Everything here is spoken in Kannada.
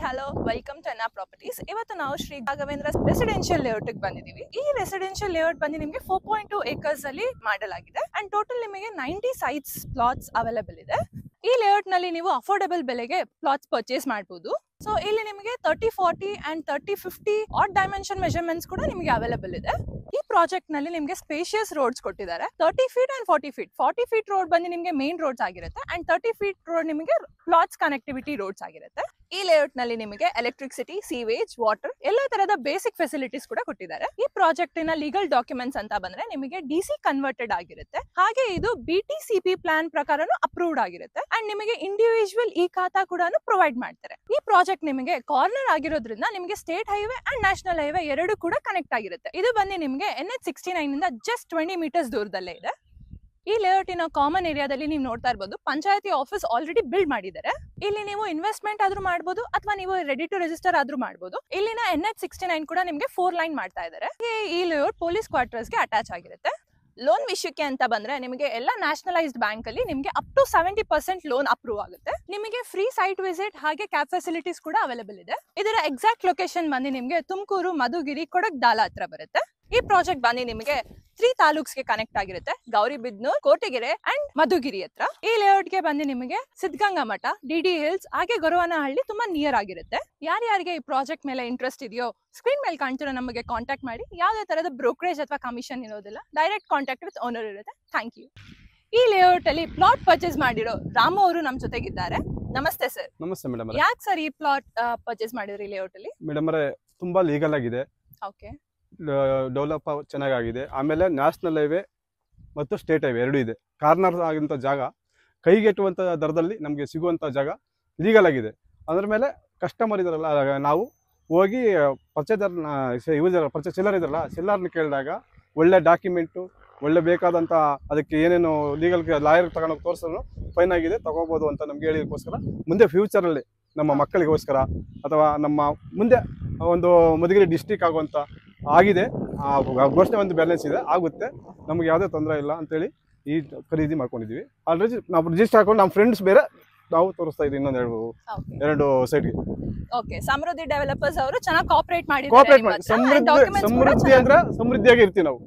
Hello welcome to NR properties. ಇವತ್ತು ನಾವು ಶ್ರೀ ರಾಘವೇಂದ್ರ ರೆಸಿಡೆನ್ಷಿಯಲ್ ಲೇಔಟ್ ಬಂದಿದ್ದೀವಿ. ಈ ರೆಸಿಡೆನ್ಷಿಯಲ್ ಲೇಔಟ್ ಬಂದು ನಿಮಗೆ 4.2 acres ಅಲ್ಲಿ ಮಾಡಲಾಗಿದೆ ಅಂಡ್ ಟೋಟಲ್ ನಿಮಗೆ 90 ಸೈಟ್ಸ್ ಪ್ಲಾಟ್ಸ್ ಅವೈಲೇಬಲ್ ಇದೆ. ಈ ಲೇಔಟ್ ನಲ್ಲಿ ನೀವು ಅಫೋರ್ಡಬಲ್ ಬೆಲೆಗೆ ಪ್ಲಾಟ್ಸ್ ಪರ್ಚೇಸ್ ಮಾಡಬಹುದು. ಸೊ ಇಲ್ಲಿ ನಿಮಗೆ 30-40 ಅಂಡ್ 30-50 ಆಡ್ ಡೈಮೆನ್ಷನ್ ಮೆಜರ್ಮೆಂಟ್ಸ್ ಕೂಡ ನಿಮಗೆ ಅವೈಲೇಬಲ್ ಇದೆ. ಈ ಪ್ರಾಜೆಕ್ಟ್ ನಲ್ಲಿ ನಿಮಗೆ ಸ್ಪೇಷಿಯಸ್ ರೋಡ್ಸ್ ಕೊಟ್ಟಿದ್ದಾರೆ. 30 feet and 40 feet. 40 feet road ಬಂದು ನಿಮಗೆ ಮೇನ್ ರೋಡ್ಸ್ ಆಗಿರುತ್ತೆ ಅಂಡ್ 30 ಫೀಟ್ ರೋಡ್ ನಿಮಗೆ ಪ್ಲಾಟ್ಸ್ ಕನೆಕ್ಟಿವಿಟಿ ರೋಡ್ಸ್ ಆಗಿರುತ್ತೆ. ಈ ಲೇಔಟ್ ನಲ್ಲಿ ನಿಮಗೆ ಎಲೆಕ್ಟ್ರಿಸಿಟಿ, ಸೀವೇಜ್, ವಾಟರ್ ಎಲ್ಲ ತರದ ಬೇಸಿಕ್ ಫೆಸಿಲಿಟೀಸ್ ಕೂಡ ಕೊಟ್ಟಿದ್ದಾರೆ. ಈ ಪ್ರಾಜೆಕ್ಟ್ ನ ಲೀಗಲ್ ಡಾಕ್ಯುಮೆಂಟ್ಸ್ ಅಂತ ಬಂದ್ರೆ ನಿಮಗೆ ಡಿಸಿ ಕನ್ವರ್ಟೆಡ್ ಆಗಿರುತ್ತೆ. ಹಾಗೆ ಇದು BTCP ಪ್ಲಾನ್ ಪ್ರಕಾರನು ಅಪ್ರೂವ್ಡ್ ಆಗಿರುತ್ತೆ ಅಂಡ್ ನಿಮಗೆ ಇಂಡಿವಿಜುವಲ್ ಈ ಖಾತಾ ಕೂಡ ಪ್ರೊವೈಡ್ ಮಾಡ್ತಾರೆ. ಈ ಪ್ರಾಜೆಕ್ಟ್ ನಿಮಗೆ ಕಾರ್ನರ್ ಆಗಿರೋದ್ರಿಂದ ನಿಮಗೆ state highway and national highway ಎರಡು ಕೂಡ ಕನೆಕ್ಟ್ ಆಗಿರುತ್ತೆ. ಇದು ಬಂದು ನಿಮಗೆ NH69 ಇಂದ ಜಸ್ಟ್ 20 ಮೀಟರ್ಸ್ ದೂರದಲ್ಲೇ ಇದೆ. ಈ ಲೇಔಟಿನ ಕಾಮನ್ ಏರಿಯಾದಲ್ಲಿ ನೀವು ನೋಡ್ತಾ ಇರಬಹುದು ಪಂಚಾಯತಿ ಆಫೀಸ್ ಆಲ್ರೆಡಿ ಬಿಲ್ಡ್ ಮಾಡಿದ್ದಾರೆ. ಇಲ್ಲಿ ನೀವು ಇನ್ವೆಸ್ಟ್ಮೆಂಟ್ ಆದ್ರೂ ಮಾಡಬಹುದು ಅಥವಾ ನೀವು ರೆಡಿ ಟು ರಿಜಿಸ್ಟರ್ ಆದ್ರೂ ಮಾಡಬಹುದು. ಇಲ್ಲಿನ NH69 ಕೂಡ ನಿಮಗೆ 4 ಲೈನ್ ಮಾಡ್ತಾ ಇದ್ದಾರೆ. ಈ ಲೇಔಟ್ ಪೊಲೀಸ್ ಕ್ವಾರ್ಟರ್ಸ್ ಗೆ ಅಟ್ಯಾಚ್ ಆಗಿರುತ್ತೆ. ಲೋನ್ ವಿಷಯಕ್ಕೆ ಅಂತ ಬಂದ್ರೆ ನಿಮಗೆ ಎಲ್ಲ ನ್ಯಾಷನಲೈಸ್ಡ್ ಬ್ಯಾಂಕ್ ಅಲ್ಲಿ ನಿಮಗೆ ಅಪ್ ಟು 70% ಲೋನ್ ಅಪ್ರೂವ್ ಆಗುತ್ತೆ. ನಿಮಗೆ ಫ್ರೀ ಸೈಟ್ ವಿಸಿಟ್ ಹಾಗೆ ಕ್ಯಾಬ್ ಫೆಸಿಲಿಟೀಸ್ ಕೂಡ ಅವೈಲೇಬಲ್ ಇದೆ. ಇದರ ಎಕ್ಸಾಕ್ಟ್ ಲೊಕೇಶನ್ ಬಂದು ನಿಮಗೆ ತುಮಕೂರು, ಮಧುಗಿರಿ, ಕೊಡಗ್ದಾಲ ಹತ್ರ ಬರುತ್ತೆ. ಈ ಪ್ರಾಜೆಕ್ಟ್ ಬಂದು ನಿಮಗೆ 3 ತಾಲೂಕ್ಸ್ಗೆ ಕನೆಕ್ಟ್ ಆಗಿರುತ್ತೆ. ಗೌರಿಬಿದನೂರ್, ಕೋಟೆಗೆರೆ ಅಂಡ್ ಮಧುಗಿರಿ ಹತ್ರ. ಈ ಲೇಔಟ್ ಗೆ ಬಂದು ನಿಮಗೆ ಸಿದ್ಧಗಂಗಾ ಮಠ, DD ಹಿಲ್ಸ್ ಹಾಗೆ ಗೊರವನಹಳ್ಳಿ ತುಂಬಾ ನಿಯರ್ ಆಗಿರುತ್ತೆ. ಯಾರ್ಯಾರಿಗೆ ಈ ಪ್ರಾಜೆಕ್ಟ್ ಮೇಲೆ ಇಂಟ್ರೆಸ್ಟ್ ಇದೆಯೋ ಸ್ಕ್ರೀನ್ ಮೇಲೆ ಕಾಣ್ತಿರೋ ನಮಗೆ ಕಾಂಟ್ಯಾಕ್ಟ್ ಮಾಡಿ. ಯಾವುದೇ ತರದ ಬ್ರೋಕರೇಜ್ ಅಥವಾ ಕಮಿಷನ್ ಇರೋದಿಲ್ಲ. ಡೈರೆಕ್ಟ್ ಕಾಂಟ್ಯಾಕ್ಟ್ ವಿತ್ ಓನರ್ ಇರುತ್ತೆ. Thank you. ಈ ಲೇಔಟ್ ಅಲ್ಲಿ ಪ್ಲಾಟ್ ಪರ್ಚೇಸ್ ಮಾಡಿರೋ ರಾಮು ಅವರು ನಮ್ಮ ಜೊತೆಗಿದ್ದಾರೆ. ನಮಸ್ತೆ ಸರ್. ನಮಸ್ತೆ ಮೇಡಮ್. ಯಾಕೆ ಸರ್ ಈ ಪ್ಲಾಟ್ ಪರ್ಚೇಸ್ ಮಾಡಿದ್ರಿ ಲೇಔಟ್ ಅಲ್ಲಿ? ಮೇಡಮ್ ತುಂಬಾ ಲೀಗಲ್ ಆಗಿದೆ, ಓಕೆ, ಡೆವಲಪ್ ಚೆನ್ನಾಗಿದೆ. ಆಮೇಲೆ ನ್ಯಾಷನಲ್ ಹೈವೇ ಮತ್ತು ಸ್ಟೇಟ್ ಹೈವೇ ಎರಡೂ ಇದೆ. ಕಾರ್ನರ್ ಆಗಿಂತ ಜಾಗ, ಕೈಗೆಟುವಂಥ ದರದಲ್ಲಿ ನಮಗೆ ಸಿಗುವಂಥ ಜಾಗ ಲೀಗಲ್ ಆಗಿದೆ. ಅದರ ಮೇಲೆ ಕಸ್ಟಮರ್ ಇದಾರಲ್ಲ, ನಾವು ಹೋಗಿ ಪರ್ಚೇಸ್ ಸೆಲ್ಲರ್ ಇದಾರಲ್ಲ, ಸೆಲ್ಲರ್ನ ಕೇಳಿದಾಗ ಒಳ್ಳೆ ಡಾಕ್ಯುಮೆಂಟು, ಒಳ್ಳೆ ಬೇಕಾದಂಥ ಅದಕ್ಕೆ ಏನೇನು ಲೀಗಲ್ ಲಾಯರ್ ತಗೊಂಡೋಗಿ ತೋರಿಸೋನು ಫೈನ್ ಆಗಿದೆ, ತಗೋಬೋದು ಅಂತ ನಮ್ಗೆ ಹೇಳಿದಕ್ಕೋಸ್ಕರ ಮುಂದೆ ಫ್ಯೂಚರಲ್ಲಿ ನಮ್ಮ ಮಕ್ಕಳಿಗೋಸ್ಕರ ಅಥವಾ ನಮ್ಮ ಮುಂದೆ ಒಂದು ಮಧುಗಿರಿ ಡಿಸ್ಟಿಕ್ ಆಗುವಂಥ ಆಗಿದೆ. ಘೋಷಣೆ ಒಂದು ಬ್ಯಾಲೆನ್ಸ್ ಇದೆ, ಆಗುತ್ತೆ, ನಮ್ಗೆ ಯಾವುದೇ ತೊಂದರೆ ಇಲ್ಲ ಅಂತೇಳಿ ಈ ಖರೀದಿ ಮಾಡ್ಕೊಂಡಿದ್ದೀವಿ. ಆಲ್ರೆಡಿ ನಾವು ರಿಜಿಸ್ಟರ್ ಹಾಕೊಂಡು ನಮ್ಮ ಫ್ರೆಂಡ್ಸ್ ಬೇರೆ ನಾವು ತೋರಿಸ್ತಾ ಇದ್ದೀವಿ ಇನ್ನೊಂದು ಎರಡು ಸೈಡ್ಗೆ. ಓಕೆ, ಸಮೃದ್ಧಿ ಡೆವಲಪರ್ಸ್ ಅವರು ಚೆನ್ನಾಗಿ ಕೋಆಪರೇಟ್ ಮಾಡಿ ಸಮೃದ್ಧಿ ಅಂದ್ರೆ ಸಮೃದ್ಧಿಯಾಗಿ ಇರ್ತೀವಿ ನಾವು.